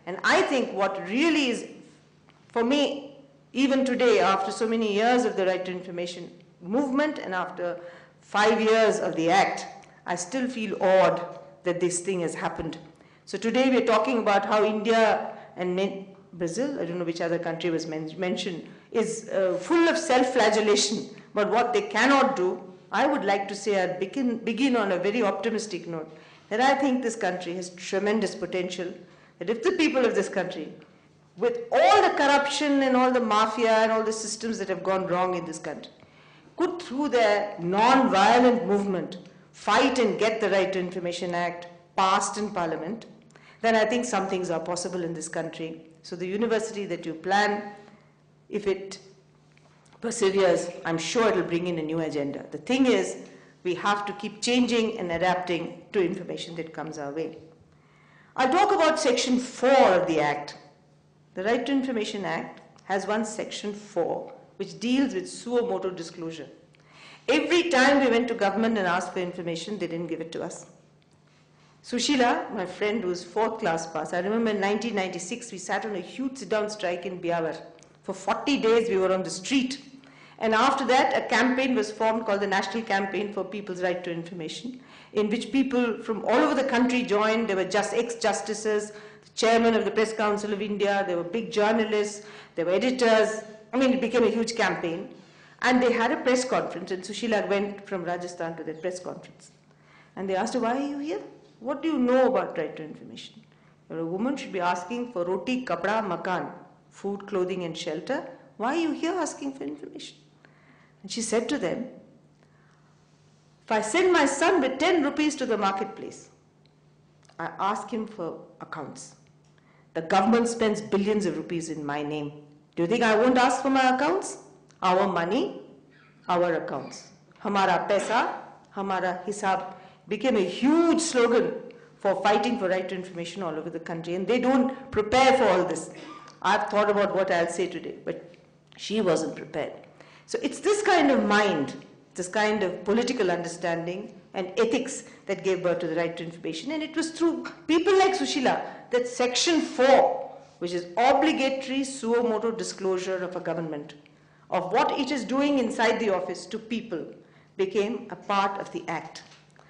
And I think what really is, for me, even today, after so many years of the Right to Information movement and after 5 years of the Act, I still feel awed that this thing has happened. So today we're talking about how India and Brazil, I don't know which other country was mentioned, is full of self-flagellation. But what they cannot do, I would like to say, I begin on a very optimistic note, that I think this country has tremendous potential, that if the people of this country, with all the corruption and all the mafia and all the systems that have gone wrong in this country, could through their non-violent movement fight and get the Right to Information Act passed in Parliament, then I think some things are possible in this country. So the university that you plan, if it perseveres, I'm sure it will bring in a new agenda. The thing is, we have to keep changing and adapting to information that comes our way. I'll talk about Section 4 of the Act. The Right to Information Act has one Section 4, which deals with suo motu disclosure. Every time we went to government and asked for information, they didn't give it to us. Sushila, my friend who was 4th class pass, I remember in 1996, we sat on a huge sit-down strike in Biawar. For 40 days, we were on the street. And after that, a campaign was formed called the National Campaign for People's Right to Information, in which people from all over the country joined. There were just ex-justices, the chairman of the Press Council of India, there were big journalists, there were editors. I mean, it became a huge campaign. And they had a press conference, and Sushila went from Rajasthan to that press conference. And they asked her, why are you here? What do you know about right to information? A woman should be asking for roti, kapda, makan, food, clothing and shelter. Why are you here asking for information? And she said to them, if I send my son with 10 rupees to the marketplace, I ask him for accounts. The government spends billions of rupees in my name. Do you think I won't ask for my accounts? Our money, our accounts. Hamara paisa, hamara hisab became a huge slogan for fighting for right to information all over the country. And they don't prepare for all this. I've thought about what I'll say today, but she wasn't prepared. So it's this kind of mind, this kind of political understanding and ethics that gave birth to the right to information. And it was through people like Sushila that Section 4, which is obligatory suo motu disclosure of a government, of what it is doing inside the office to people, became a part of the Act.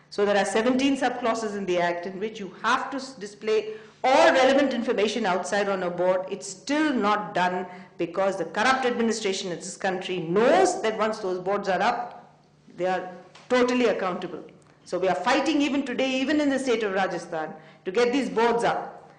So there are 17 subclauses in the Act in which you have to display all relevant information outside on a board. It's still not done because the corrupt administration in this country knows that once those boards are up, they are totally accountable. So we are fighting even today, even in the state of Rajasthan, to get these boards up.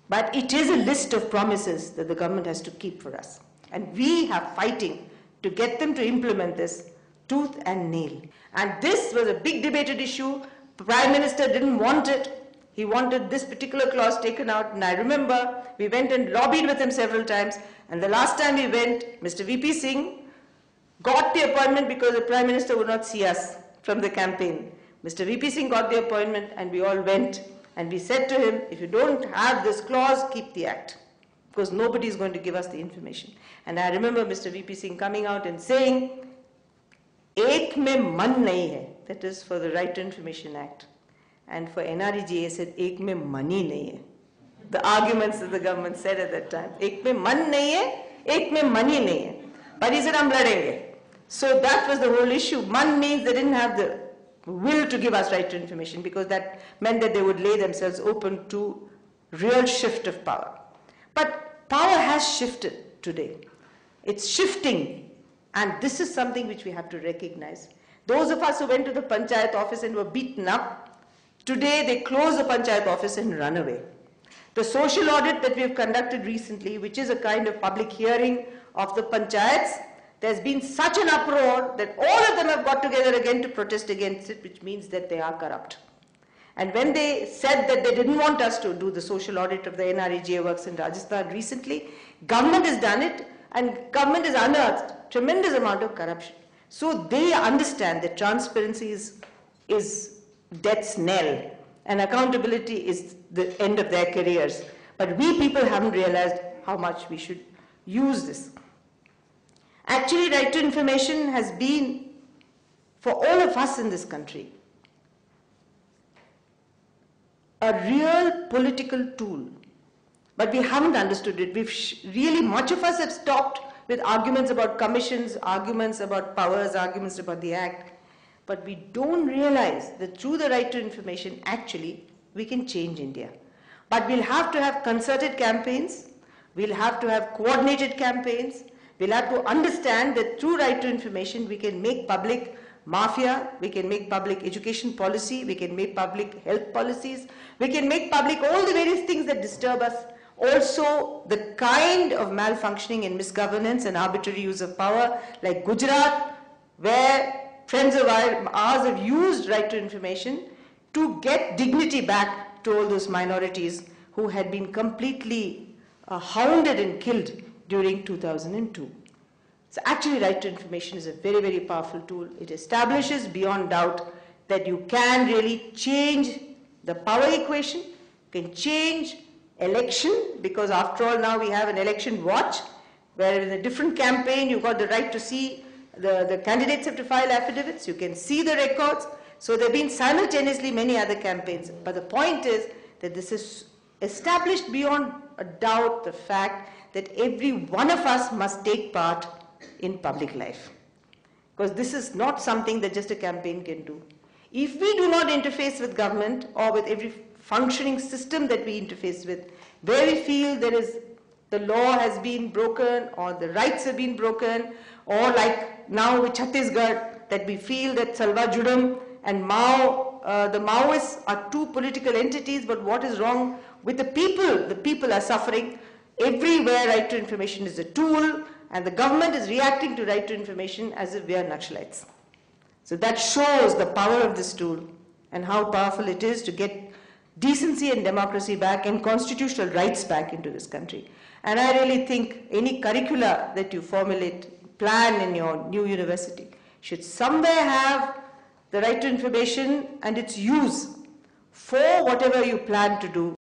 But it is a list of promises that the government has to keep for us. And we are fighting to get them to implement this tooth and nail. And this was a big debated issue. The Prime Minister didn't want it. He wanted this particular clause taken out. And I remember we went and lobbied with him several times. And the last time we went, Mr. VP Singh got the appointment because the Prime Minister would not see us from the campaign. Mr. VP Singh got the appointment and we all went. And we said to him, if you don't have this clause, keep the Act. Because nobody is going to give us the information. And I remember Mr. VP Singh coming out and saying, Ek mein man nahi hai. That is for the Right to Information Act. And for NREGA, he said, Ek mein money nahi hai. The arguments that the government said at that time. Ek mein man nahi hai, ek mein money nahi hai. But he said, hum ladenge. So that was the whole issue. Man means they didn't have the will to give us right to information because that meant that they would lay themselves open to real shift of power. But power has shifted today. It's shifting. And this is something which we have to recognize. Those of us who went to the Panchayat office and were beaten up, today they close the Panchayat office and run away. The social audit that we have conducted recently, which is a kind of public hearing of the Panchayats, there's been such an uproar that all of them have got together again to protest against it, which means that they are corrupt. And when they said that they didn't want us to do the social audit of the NREGA works in Rajasthan recently, government has done it and government has unearthed tremendous amount of corruption. So they understand that transparency is death's knell and accountability is the end of their careers. But we people haven't realized how much we should use this. Actually, right to information has been, for all of us in this country, a real political tool But we haven't understood it. Really, much of us have stopped with arguments about commissions, arguments about powers, arguments about the Act. But we don't realize that through the right to information, actually, we can change India. But we'll have to have concerted campaigns. We'll have to have coordinated campaigns. We'll have to understand that through right to information, we can make public mafia, we can make public education policy, we can make public health policies, we can make public all the various things that disturb us. Also, the kind of malfunctioning and misgovernance and arbitrary use of power, like Gujarat, where friends of ours have used right to information to get dignity back to all those minorities who had been completely hounded and killed during 2002. So actually, right to information is a very, very powerful tool. It establishes beyond doubt that you can really change the power equation, you can change election, because after all now we have an election watch, where in a different campaign you've got the right to see, the candidates have to file affidavits, you can see the records. So there have been simultaneously many other campaigns. But the point is that this is established beyond a doubt the fact that every one of us must take part in public life. Because this is not something that just a campaign can do. If we do not interface with government or with every functioning system that we interface with, where we feel the law has been broken or the rights have been broken, or like now with Chhattisgarh, that we feel that Salva Judum and Mao, the Maoists are two political entities, but what is wrong with the people? The people are suffering. Everywhere right to information is a tool, and the government is reacting to right to information as if we are Naxalites. So that shows the power of this tool and how powerful it is to get decency and democracy back and constitutional rights back into this country. And I really think any curricula that you formulate, plan in your new university, should somewhere have the right to information and its use for whatever you plan to do